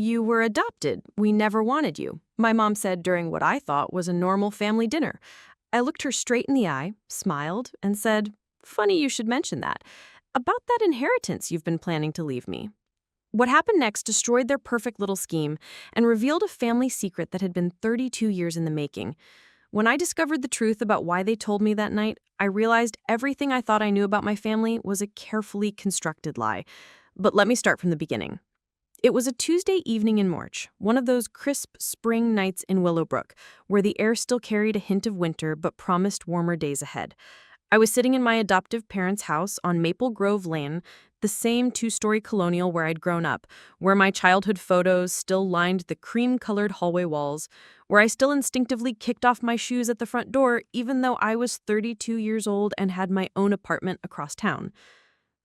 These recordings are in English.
"You were adopted. We never wanted you," my mom said during what I thought was a normal family dinner. I looked her straight in the eye, smiled, and said, "Funny you should mention that. About that inheritance you've been planning to leave me." What happened next destroyed their perfect little scheme and revealed a family secret that had been 32 years in the making. When I discovered the truth about why they told me that night, I realized everything I thought I knew about my family was a carefully constructed lie. But let me start from the beginning. It was a Tuesday evening in March, one of those crisp spring nights in Willowbrook, where the air still carried a hint of winter but promised warmer days ahead. I was sitting in my adoptive parents' house on Maple Grove Lane, the same two-story colonial where I'd grown up, where my childhood photos still lined the cream-colored hallway walls, where I still instinctively kicked off my shoes at the front door even though I was 32 years old and had my own apartment across town.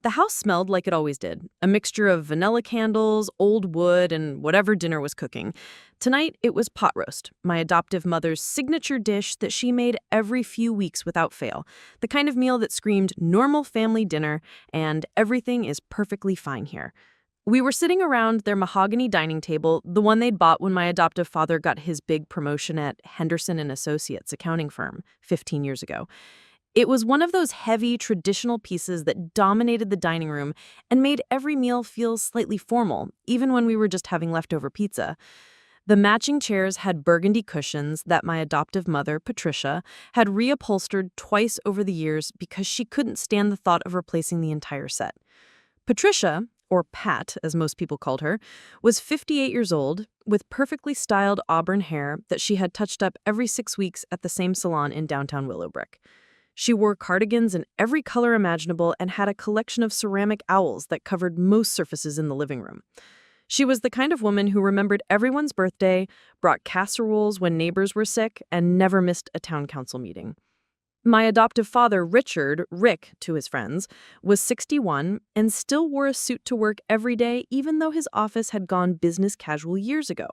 The house smelled like it always did, a mixture of vanilla candles, old wood, and whatever dinner was cooking. Tonight, it was pot roast, my adoptive mother's signature dish that she made every few weeks without fail, the kind of meal that screamed normal family dinner and everything is perfectly fine here. We were sitting around their mahogany dining table, the one they'd bought when my adoptive father got his big promotion at Henderson and Associates accounting firm 15 years ago. It was one of those heavy, traditional pieces that dominated the dining room and made every meal feel slightly formal, even when we were just having leftover pizza. The matching chairs had burgundy cushions that my adoptive mother, Patricia, had reupholstered twice over the years because she couldn't stand the thought of replacing the entire set. Patricia, or Pat as most people called her, was 58 years old, with perfectly styled auburn hair that she had touched up every 6 weeks at the same salon in downtown Willowbrook. She wore cardigans in every color imaginable and had a collection of ceramic owls that covered most surfaces in the living room. She was the kind of woman who remembered everyone's birthday, brought casseroles when neighbors were sick, and never missed a town council meeting. My adoptive father, Richard, Rick to his friends, was 61 and still wore a suit to work every day even though his office had gone business casual years ago.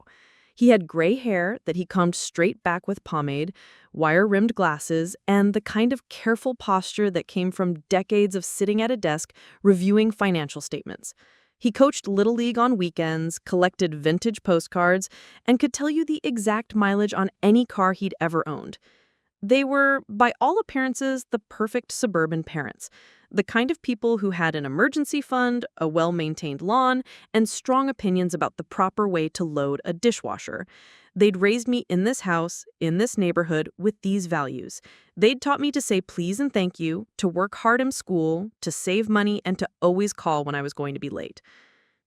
He had gray hair that he combed straight back with pomade, wire-rimmed glasses, and the kind of careful posture that came from decades of sitting at a desk reviewing financial statements. He coached Little League on weekends, collected vintage postcards, and could tell you the exact mileage on any car he'd ever owned. They were, by all appearances, the perfect suburban parents, the kind of people who had an emergency fund, a well-maintained lawn, and strong opinions about the proper way to load a dishwasher. They'd raised me in this house, in this neighborhood, with these values. They'd taught me to say please and thank you, to work hard in school, to save money, and to always call when I was going to be late.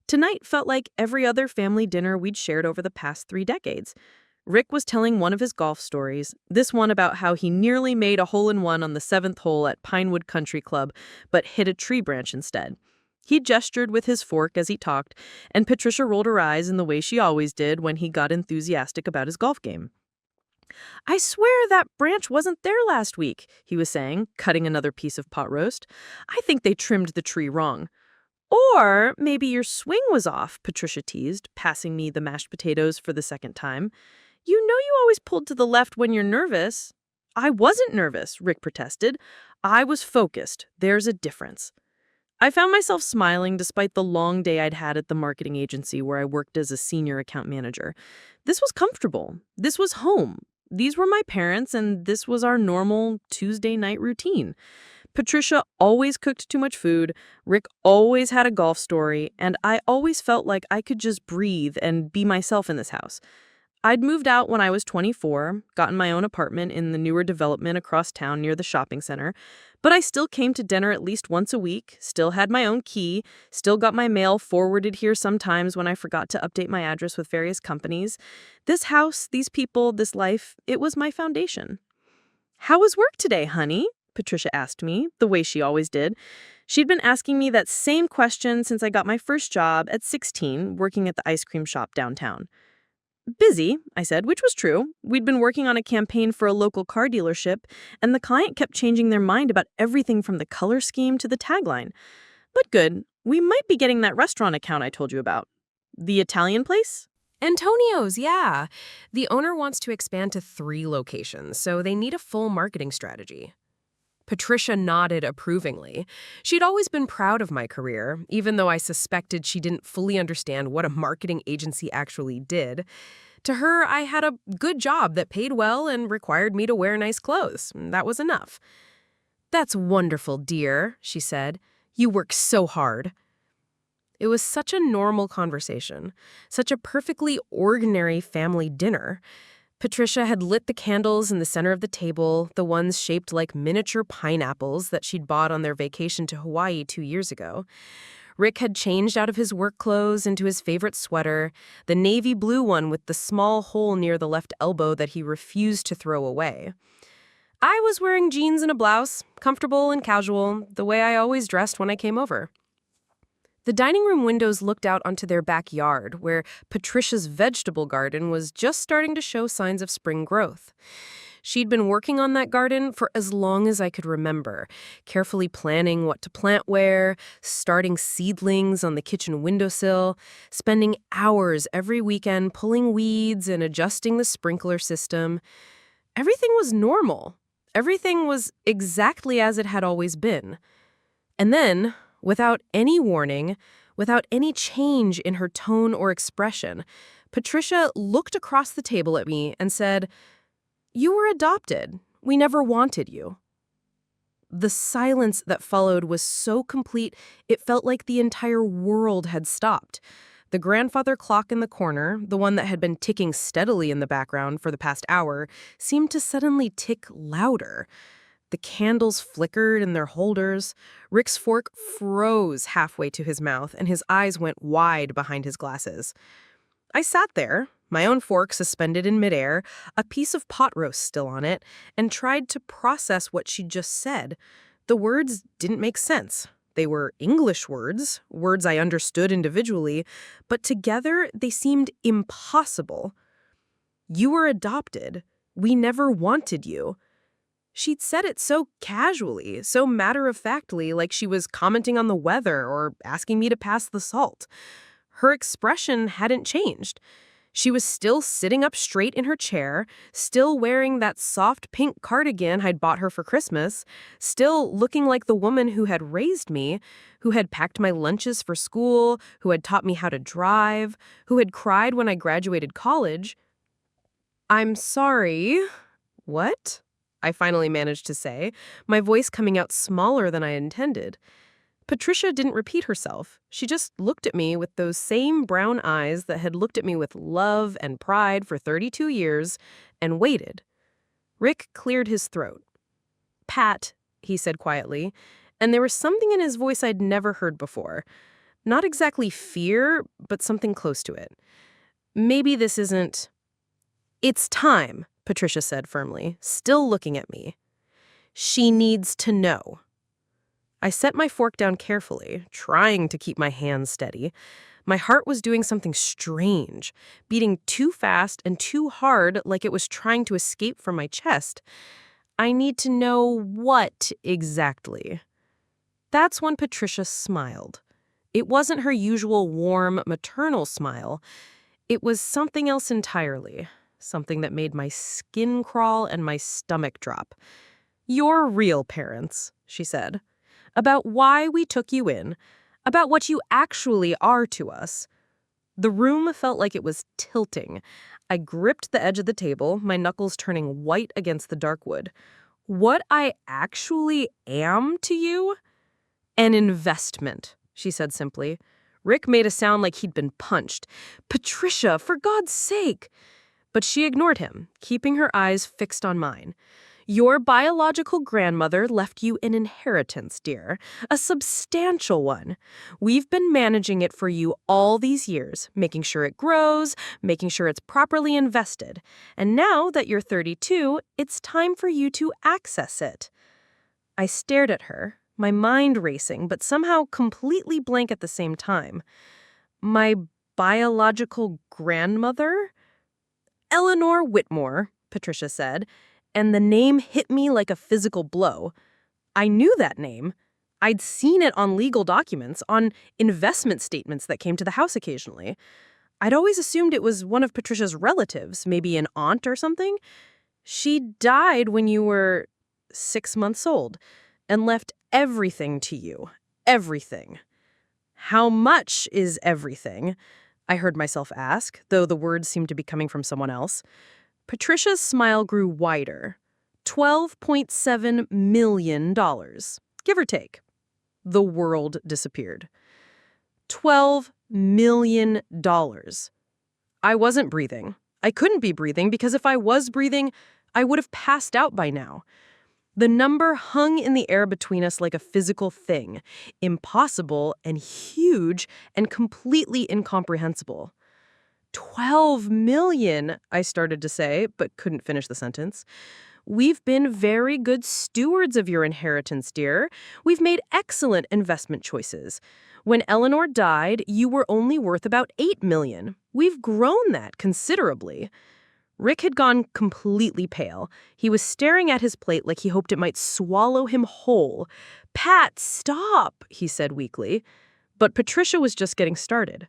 Tonight felt like every other family dinner we'd shared over the past 3 decades. Rick was telling one of his golf stories, this one about how he nearly made a hole-in-one on the 7th hole at Pinewood Country Club, but hit a tree branch instead. He gestured with his fork as he talked, and Patricia rolled her eyes in the way she always did when he got enthusiastic about his golf game. "I swear that branch wasn't there last week," he was saying, cutting another piece of pot roast. "I think they trimmed the tree wrong." "Or maybe your swing was off," Patricia teased, passing me the mashed potatoes for the second time. "You know you always pulled to the left when you're nervous." "I wasn't nervous," Rick protested. "I was focused. There's a difference." I found myself smiling despite the long day I'd had at the marketing agency where I worked as a senior account manager. This was comfortable. This was home. These were my parents, and this was our normal Tuesday night routine. Patricia always cooked too much food, Rick always had a golf story, and I always felt like I could just breathe and be myself in this house. I'd moved out when I was 24, gotten my own apartment in the newer development across town near the shopping center, but I still came to dinner at least once a week, still had my own key, still got my mail forwarded here sometimes when I forgot to update my address with various companies. This house, these people, this life, it was my foundation. "How was work today, honey?" Patricia asked me, the way she always did. She'd been asking me that same question since I got my first job at 16, working at the ice cream shop downtown. "Busy," I said, which was true. We'd been working on a campaign for a local car dealership, and the client kept changing their mind about everything from the color scheme to the tagline. "But good. We might be getting that restaurant account I told you about." "The Italian place?" Antonio's, yeah. The owner wants to expand to 3 locations, so they need a full marketing strategy. Patricia nodded approvingly. She'd always been proud of my career, even though I suspected she didn't fully understand what a marketing agency actually did. To her, I had a good job that paid well and required me to wear nice clothes. That was enough. "That's wonderful, dear," she said. "You work so hard." It was such a normal conversation, such a perfectly ordinary family dinner. Patricia had lit the candles in the center of the table, the ones shaped like miniature pineapples that she'd bought on their vacation to Hawaii 2 years ago. Rick had changed out of his work clothes into his favorite sweater, the navy blue one with the small hole near the left elbow that he refused to throw away. I was wearing jeans and a blouse, comfortable and casual, the way I always dressed when I came over. The dining room windows looked out onto their backyard, where Patricia's vegetable garden was just starting to show signs of spring growth. She'd been working on that garden for as long as I could remember, carefully planning what to plant where, starting seedlings on the kitchen windowsill, spending hours every weekend pulling weeds and adjusting the sprinkler system. Everything was normal. Everything was exactly as it had always been. And then, without any warning, without any change in her tone or expression, Patricia looked across the table at me and said, "You were adopted. We never wanted you." The silence that followed was so complete, it felt like the entire world had stopped. The grandfather clock in the corner, the one that had been ticking steadily in the background for the past hour, seemed to suddenly tick louder. The candles flickered in their holders. Rick's fork froze halfway to his mouth, and his eyes went wide behind his glasses. I sat there, my own fork suspended in midair, a piece of pot roast still on it, and tried to process what she'd just said. The words didn't make sense. They were English words, words I understood individually, but together they seemed impossible. "You were adopted. We never wanted you." She'd said it so casually, so matter-of-factly, like she was commenting on the weather or asking me to pass the salt. Her expression hadn't changed. She was still sitting up straight in her chair, still wearing that soft pink cardigan I'd bought her for Christmas, still looking like the woman who had raised me, who had packed my lunches for school, who had taught me how to drive, who had cried when I graduated college. "I'm sorry." "What?" I finally managed to say, my voice coming out smaller than I intended. Patricia didn't repeat herself. She just looked at me with those same brown eyes that had looked at me with love and pride for 32 years, and waited. Rick cleared his throat. "Pat," he said quietly, and there was something in his voice I'd never heard before. Not exactly fear, but something close to it. "Maybe this isn't—" "It's time," Patricia said firmly, still looking at me. "She needs to know." I set my fork down carefully, trying to keep my hands steady. My heart was doing something strange, beating too fast and too hard like it was trying to escape from my chest. "I need to know what exactly?" That's when Patricia smiled. It wasn't her usual warm, maternal smile. It was something else entirely. Something that made my skin crawl and my stomach drop. "You're real parents," she said. "About why we took you in. About what you actually are to us." The room felt like it was tilting. I gripped the edge of the table, my knuckles turning white against the dark wood. "What I actually am to you?" "An investment," she said simply. Rick made a sound like he'd been punched. "Patricia, for God's sake!" But she ignored him, keeping her eyes fixed on mine. "Your biological grandmother left you an inheritance, dear. A substantial one. We've been managing it for you all these years, making sure it grows, making sure it's properly invested. And now that you're 32, it's time for you to access it." I stared at her, my mind racing, but somehow completely blank at the same time. "My biological grandmother?" "Eleanor Whitmore," Patricia said, and the name hit me like a physical blow. I knew that name. I'd seen it on legal documents, on investment statements that came to the house occasionally. I'd always assumed it was one of Patricia's relatives, maybe an aunt or something. "She died when you were 6 months old, and left everything to you. Everything. How much is everything? I heard myself ask, though the words seemed to be coming from someone else. Patricia's smile grew wider. $12.7 million, give or take. The world disappeared. $12 million. I wasn't breathing. I couldn't be breathing because if I was breathing, I would have passed out by now. The number hung in the air between us like a physical thing, impossible and huge and completely incomprehensible. 12 million, I started to say, but couldn't finish the sentence. We've been very good stewards of your inheritance, dear. We've made excellent investment choices. When Eleanor died, you were only worth about 8 million. We've grown that considerably. Rick had gone completely pale. He was staring at his plate like he hoped it might swallow him whole. "Pat, stop," he said weakly. But Patricia was just getting started.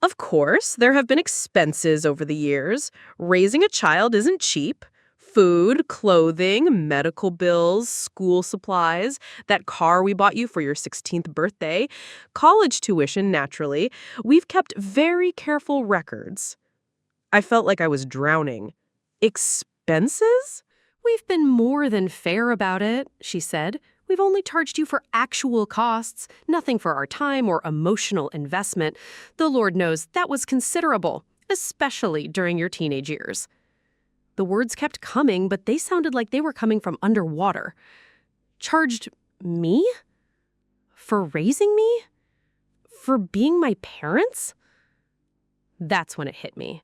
"Of course, there have been expenses over the years. Raising a child isn't cheap. Food, clothing, medical bills, school supplies, that car we bought you for your 16th birthday, college tuition, naturally. We've kept very careful records." I felt like I was drowning. "Expenses?" "We've been more than fair about it," she said. "We've only charged you for actual costs, nothing for our time or emotional investment. The Lord knows that was considerable, especially during your teenage years." The words kept coming, but they sounded like they were coming from underwater. Charged me? For raising me? For being my parents? That's when it hit me.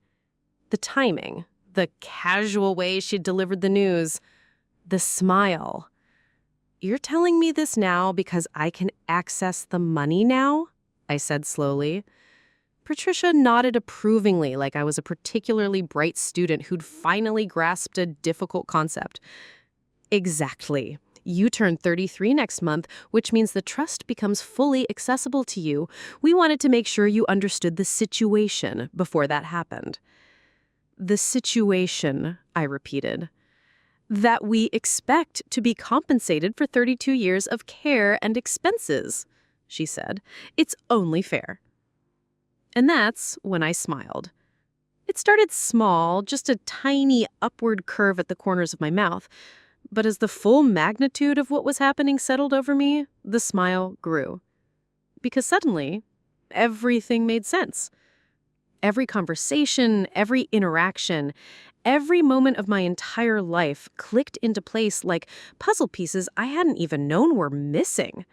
The timing, the casual way she'd delivered the news, the smile. "You're telling me this now because I can access the money now?" I said slowly. Patricia nodded approvingly, like I was a particularly bright student who'd finally grasped a difficult concept. "Exactly. You turn 33 next month, which means the trust becomes fully accessible to you. We wanted to make sure you understood the situation before that happened." "The situation," I repeated. "That we expect to be compensated for 32 years of care and expenses," she said. "It's only fair." And that's when I smiled. It started small, just a tiny upward curve at the corners of my mouth. But as the full magnitude of what was happening settled over me, the smile grew. Because suddenly, everything made sense. Every conversation, every interaction, every moment of my entire life clicked into place like puzzle pieces I hadn't even known were missing.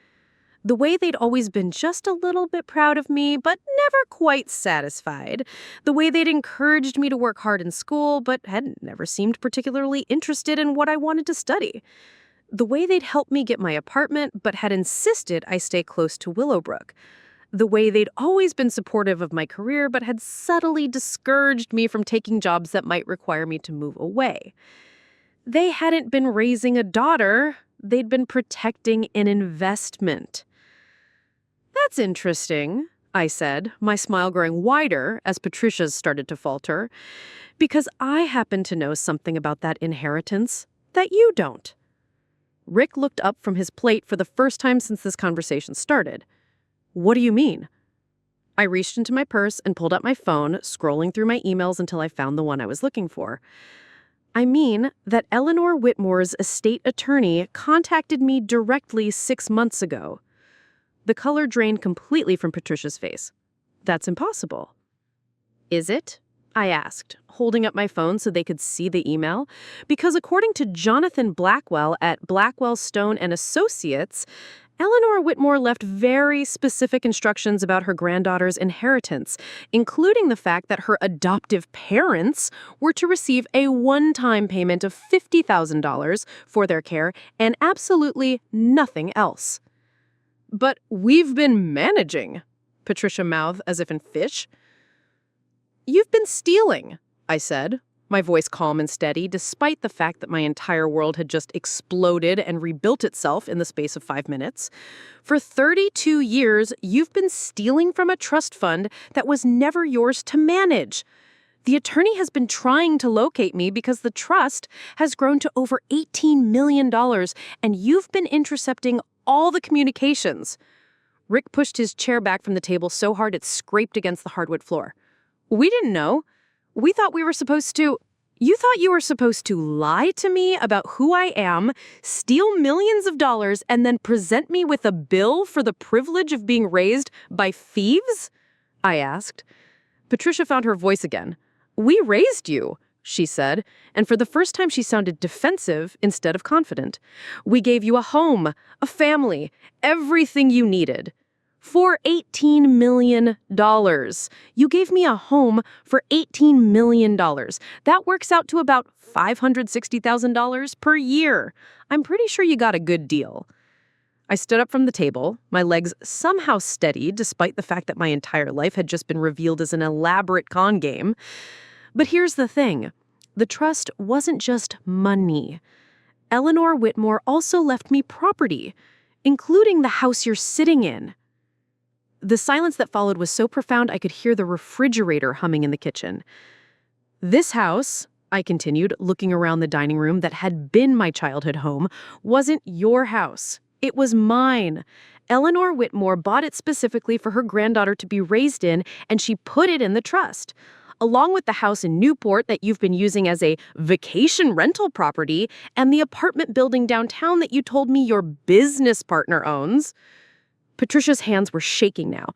The way they'd always been just a little bit proud of me, but never quite satisfied. The way they'd encouraged me to work hard in school, but had never seemed particularly interested in what I wanted to study. The way they'd helped me get my apartment, but had insisted I stay close to Willowbrook. The way they'd always been supportive of my career, but had subtly discouraged me from taking jobs that might require me to move away. They hadn't been raising a daughter. They'd been protecting an investment. "That's interesting," I said, my smile growing wider as Patricia's started to falter, "because I happen to know something about that inheritance that you don't." Rick looked up from his plate for the first time since this conversation started. "What do you mean?" I reached into my purse and pulled out my phone, scrolling through my emails until I found the one I was looking for. "I mean that Eleanor Whitmore's estate attorney contacted me directly 6 months ago." The color drained completely from Patricia's face. "That's impossible." "Is it?" I asked, holding up my phone so they could see the email. Because according to Jonathan Blackwell at Blackwell Stone and Associates, Eleanor Whitmore left very specific instructions about her granddaughter's inheritance, including the fact that her adoptive parents were to receive a one-time payment of $50,000 for their care and absolutely nothing else. "But we've been managing," Patricia mouthed as if in fish. "You've been stealing," I said, my voice calm and steady, despite the fact that my entire world had just exploded and rebuilt itself in the space of 5 minutes. "For 32 years, you've been stealing from a trust fund that was never yours to manage. The attorney has been trying to locate me because the trust has grown to over $18 million, and you've been intercepting all the communications. Rick pushed his chair back from the table so hard it scraped against the hardwood floor. We didn't know. We thought we were supposed to... You thought you were supposed to lie to me about who I am, steal millions of dollars, and then present me with a bill for the privilege of being raised by thieves? I asked. Patricia found her voice again. We raised you, she said, and for the first time she sounded defensive instead of confident. We gave you a home, a family, everything you needed. For $18 million. You gave me a home for $18 million. That works out to about $560,000 per year. I'm pretty sure you got a good deal. I stood up from the table, my legs somehow steady despite the fact that my entire life had just been revealed as an elaborate con game. But here's the thing. The trust wasn't just money. Eleanor Whitmore also left me property, including the house you're sitting in. The silence that followed was so profound I could hear the refrigerator humming in the kitchen. This house, I continued, looking around the dining room that had been my childhood home, wasn't your house. It was mine. Eleanor Whitmore bought it specifically for her granddaughter to be raised in, and she put it in the trust. Along with the house in Newport that you've been using as a vacation rental property and the apartment building downtown that you told me your business partner owns. Patricia's hands were shaking now.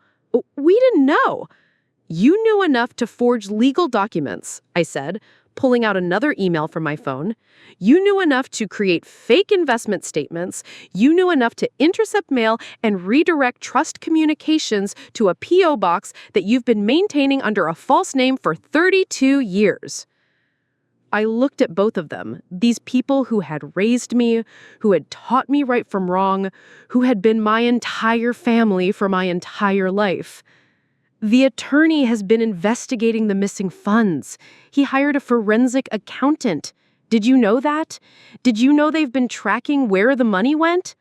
We didn't know. You knew enough to forge legal documents, I said, pulling out another email from my phone. You knew enough to create fake investment statements. You knew enough to intercept mail and redirect trust communications to a P.O. box that you've been maintaining under a false name for 32 years. I looked at both of them, these people who had raised me, who had taught me right from wrong, who had been my entire family for my entire life. The attorney has been investigating the missing funds. He hired a forensic accountant. Did you know that? Did you know they've been tracking where the money went?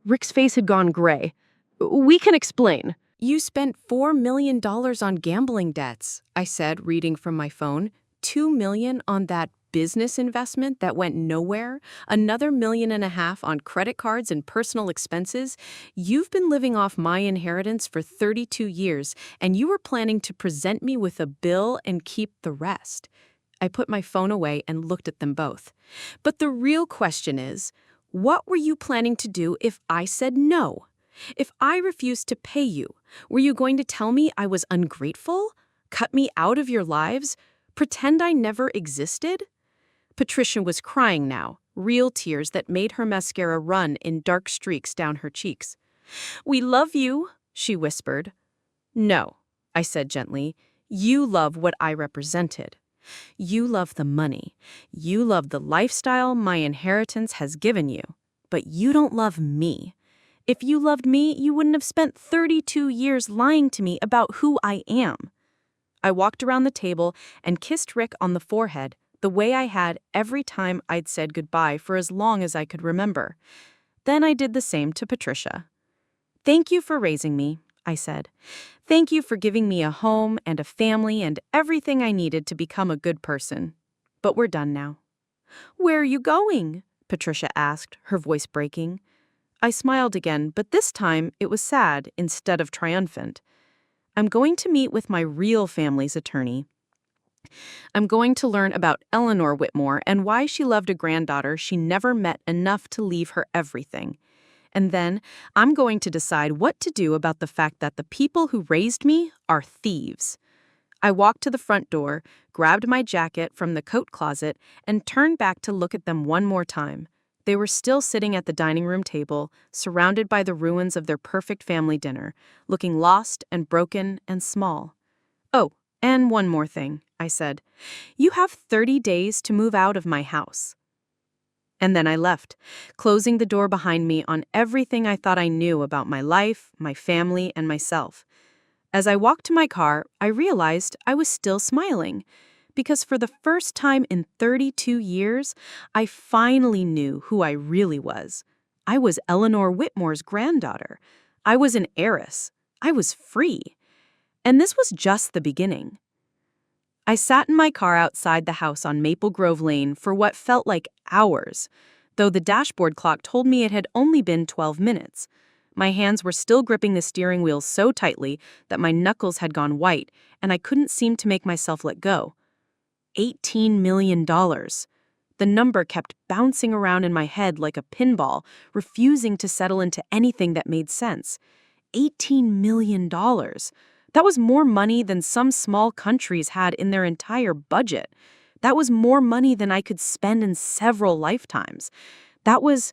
Rick's face had gone gray. We can explain. You spent $4 million on gambling debts, I said, reading from my phone. $2 million on that business investment that went nowhere, another $1.5 million on credit cards and personal expenses. You've been living off my inheritance for 32 years, and you were planning to present me with a bill and keep the rest. I put my phone away and looked at them both. But the real question is, what were you planning to do if I said no? If I refused to pay you, were you going to tell me I was ungrateful? Cut me out of your lives? Pretend I never existed? Patricia was crying now, real tears that made her mascara run in dark streaks down her cheeks. We love you, she whispered. No, I said gently. You love what I represented. You love the money. You love the lifestyle my inheritance has given you. But you don't love me. If you loved me, you wouldn't have spent 32 years lying to me about who I am. I walked around the table and kissed Rick on the forehead, the way I had every time I'd said goodbye for as long as I could remember. Then I did the same to Patricia. Thank you for raising me, I said. Thank you for giving me a home and a family and everything I needed to become a good person. But we're done now. Where are you going? Patricia asked, her voice breaking. I smiled again, but this time it was sad instead of triumphant. I'm going to meet with my real family's attorney. I'm going to learn about Eleanor Whitmore and why she loved a granddaughter she never met enough to leave her everything. And then I'm going to decide what to do about the fact that the people who raised me are thieves. I walked to the front door, grabbed my jacket from the coat closet, and turned back to look at them one more time. They were still sitting at the dining room table, surrounded by the ruins of their perfect family dinner, looking lost and broken and small. Oh, and one more thing, I said. You have 30 days to move out of my house. And then I left, closing the door behind me on everything I thought I knew about my life, my family, and myself. As I walked to my car, I realized I was still smiling. Because for the first time in 32 years, I finally knew who I really was. I was Eleanor Whitmore's granddaughter. I was an heiress. I was free. And this was just the beginning. I sat in my car outside the house on Maple Grove Lane for what felt like hours, though the dashboard clock told me it had only been 12 minutes. My hands were still gripping the steering wheel so tightly that my knuckles had gone white, and I couldn't seem to make myself let go. $18 million. The number kept bouncing around in my head like a pinball, refusing to settle into anything that made sense. $18 million. That was more money than some small countries had in their entire budget. That was more money than I could spend in several lifetimes. That was...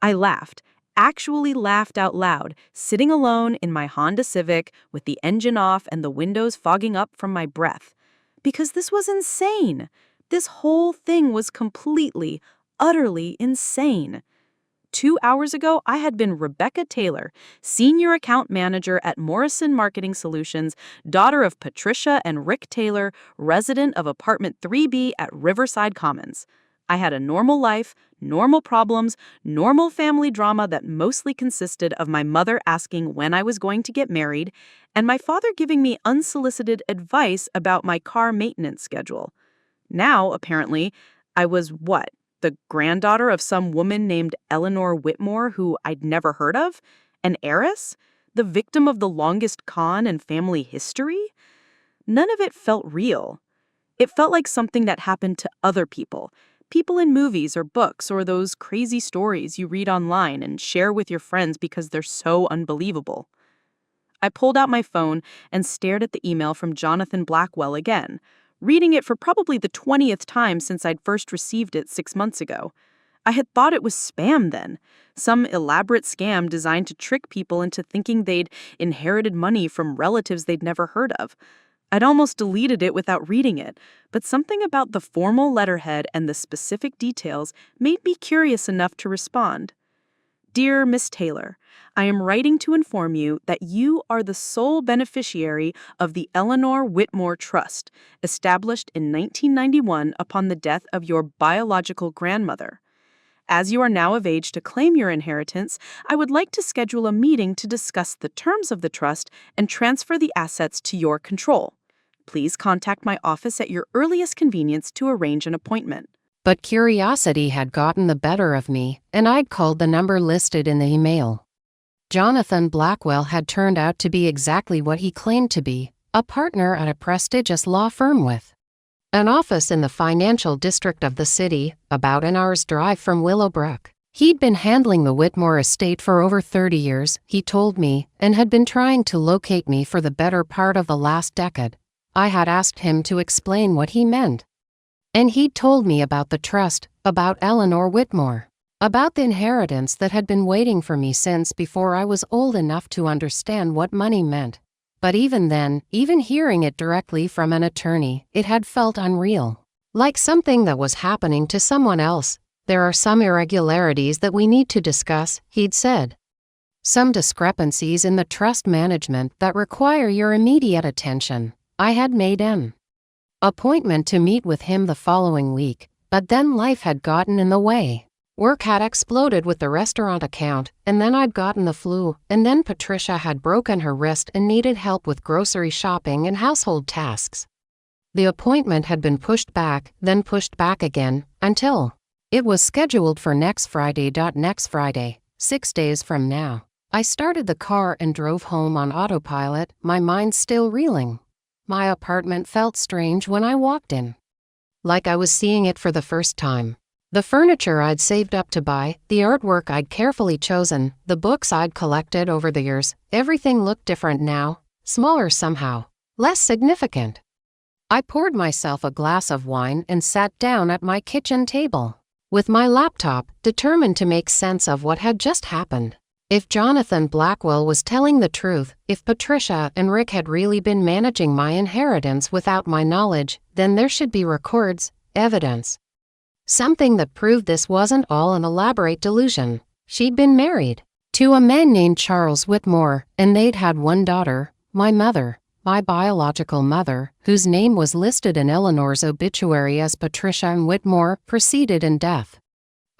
I laughed, actually laughed out loud, sitting alone in my Honda Civic with the engine off and the windows fogging up from my breath. Because this was insane. This whole thing was completely, utterly insane. 2 hours ago, I had been Rebecca Taylor, Senior Account Manager at Morrison Marketing Solutions, daughter of Patricia and Rick Taylor, resident of Apartment 3B at Riverside Commons. I had a normal life, normal problems, normal family drama that mostly consisted of my mother asking when I was going to get married, and my father giving me unsolicited advice about my car maintenance schedule. Now, apparently, I was what? The granddaughter of some woman named Eleanor Whitmore who I'd never heard of? An heiress? The victim of the longest con in family history? None of it felt real. It felt like something that happened to other people. People in movies or books or those crazy stories you read online and share with your friends because they're so unbelievable. I pulled out my phone and stared at the email from Jonathan Blackwell again, reading it for probably the 20th time since I'd first received it 6 months ago. I had thought it was spam then, some elaborate scam designed to trick people into thinking they'd inherited money from relatives they'd never heard of. I'd almost deleted it without reading it, but something about the formal letterhead and the specific details made me curious enough to respond. Dear Miss Taylor, I am writing to inform you that you are the sole beneficiary of the Eleanor Whitmore Trust, established in 1991 upon the death of your biological grandmother. As you are now of age to claim your inheritance, I would like to schedule a meeting to discuss the terms of the trust and transfer the assets to your control. Please contact my office at your earliest convenience to arrange an appointment. But curiosity had gotten the better of me, and I'd called the number listed in the email. Jonathan Blackwell had turned out to be exactly what he claimed to be, a partner at a prestigious law firm with an office in the financial district of the city, about an hour's drive from Willowbrook. He'd been handling the Whitmore estate for over 30 years, he told me, and had been trying to locate me for the better part of the last decade. I had asked him to explain what he meant. And he'd told me about the trust, about Eleanor Whitmore, about the inheritance that had been waiting for me since before I was old enough to understand what money meant. But even then, even hearing it directly from an attorney, it had felt unreal. Like something that was happening to someone else. There are some irregularities that we need to discuss, he'd said. Some discrepancies in the trust management that require your immediate attention. I had made an appointment to meet with him the following week, but then life had gotten in the way. Work had exploded with the restaurant account, and then I'd gotten the flu, and then Patricia had broken her wrist and needed help with grocery shopping and household tasks. The appointment had been pushed back, then pushed back again, until it was scheduled for next Friday. 6 days from now. I started the car and drove home on autopilot, my mind still reeling. My apartment felt strange when I walked in. Like I was seeing it for the first time. The furniture I'd saved up to buy, the artwork I'd carefully chosen, the books I'd collected over the years, everything looked different now, smaller somehow, less significant. I poured myself a glass of wine and sat down at my kitchen table, with my laptop, determined to make sense of what had just happened. If Jonathan Blackwell was telling the truth, if Patricia and Rick had really been managing my inheritance without my knowledge, then there should be records, evidence. Something that proved this wasn't all an elaborate delusion. She'd been married to a man named Charles Whitmore, and they'd had one daughter, my mother, my biological mother, whose name was listed in Eleanor's obituary as Patricia and Whitmore, preceded in death.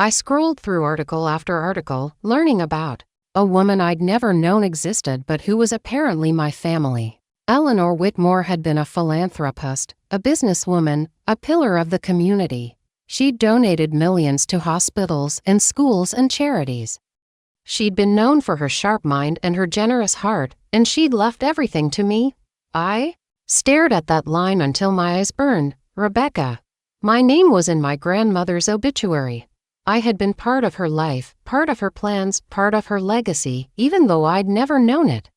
I scrolled through article after article, learning about a woman I'd never known existed but who was apparently my family. Eleanor Whitmore had been a philanthropist, a businesswoman, a pillar of the community. She'd donated millions to hospitals and schools and charities. She'd been known for her sharp mind and her generous heart, and she'd left everything to me. I stared at that line until my eyes burned. Rebecca. My name was in my grandmother's obituary. I had been part of her life, part of her plans, part of her legacy, even though I'd never known it.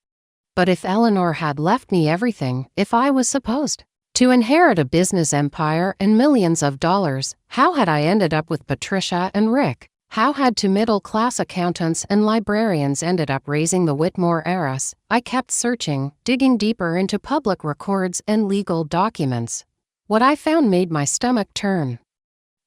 But if Eleanor had left me everything, if I was supposed to inherit a business empire and millions of dollars, how had I ended up with Patricia and Rick? How had two middle-class accountants and librarians ended up raising the Whitmore heiress? I kept searching, digging deeper into public records and legal documents. What I found made my stomach turn.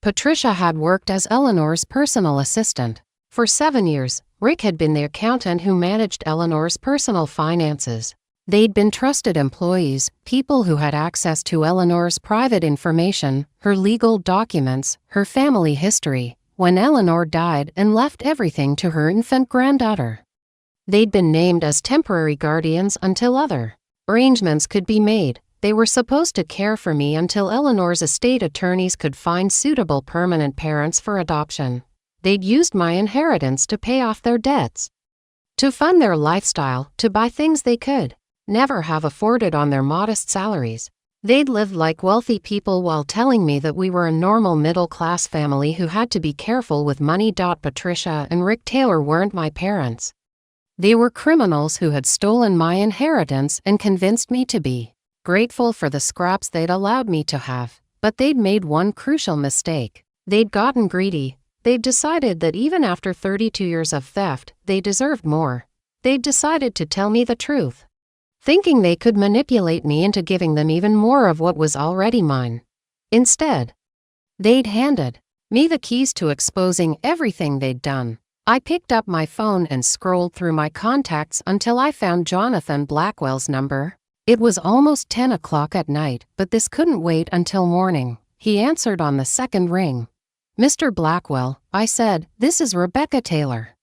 Patricia had worked as Eleanor's personal assistant. For 7 years, Rick had been the accountant who managed Eleanor's personal finances. They'd been trusted employees, people who had access to Eleanor's private information, her legal documents, her family history, when Eleanor died and left everything to her infant granddaughter. They'd been named as temporary guardians until other arrangements could be made. They were supposed to care for me until Eleanor's estate attorneys could find suitable permanent parents for adoption. They'd used my inheritance to pay off their debts, to fund their lifestyle, to buy things they could never have afforded on their modest salaries. They'd lived like wealthy people while telling me that we were a normal middle-class family who had to be careful with money. Patricia and Rick Taylor weren't my parents. They were criminals who had stolen my inheritance and convinced me to be grateful for the scraps they'd allowed me to have. But they'd made one crucial mistake. They'd gotten greedy. They'd decided that even after 32 years of theft, they deserved more. They'd decided to tell me the truth, thinking they could manipulate me into giving them even more of what was already mine. Instead, they'd handed me the keys to exposing everything they'd done. I picked up my phone and scrolled through my contacts until I found Jonathan Blackwell's number. It was almost 10 o'clock at night, but this couldn't wait until morning. He answered on the second ring. "Mr. Blackwell," I said, "this is Rebecca Taylor.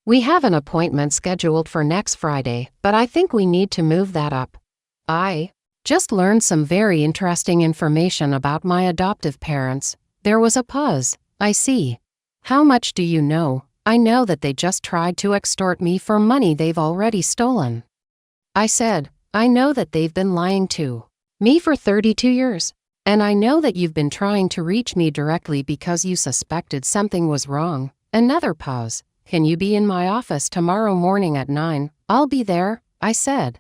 We have an appointment scheduled for next Friday, but I think we need to move that up. I just learned some very interesting information about my adoptive parents." There was a pause. "I see. How much do you know?" "I know that they just tried to extort me for money they've already stolen." I said, "I know that they've been lying to me for 32 years. And I know that you've been trying to reach me directly because you suspected something was wrong." Another pause. "Can you be in my office tomorrow morning at 9? "I'll be there," I said.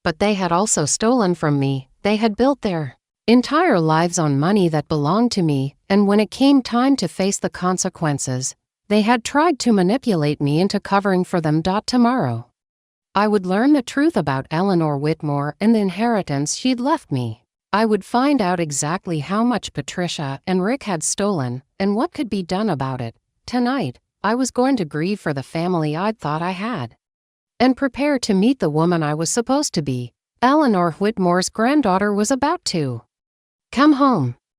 But they had also stolen from me. They had built their entire lives on money that belonged to me, and when it came time to face the consequences, they had tried to manipulate me into covering for them. Tomorrow, I would learn the truth about Eleanor Whitmore and the inheritance she'd left me. I would find out exactly how much Patricia and Rick had stolen and what could be done about it. Tonight, I was going to grieve for the family I'd thought I had, and prepare to meet the woman I was supposed to be. Eleanor Whitmore's granddaughter was about to come home.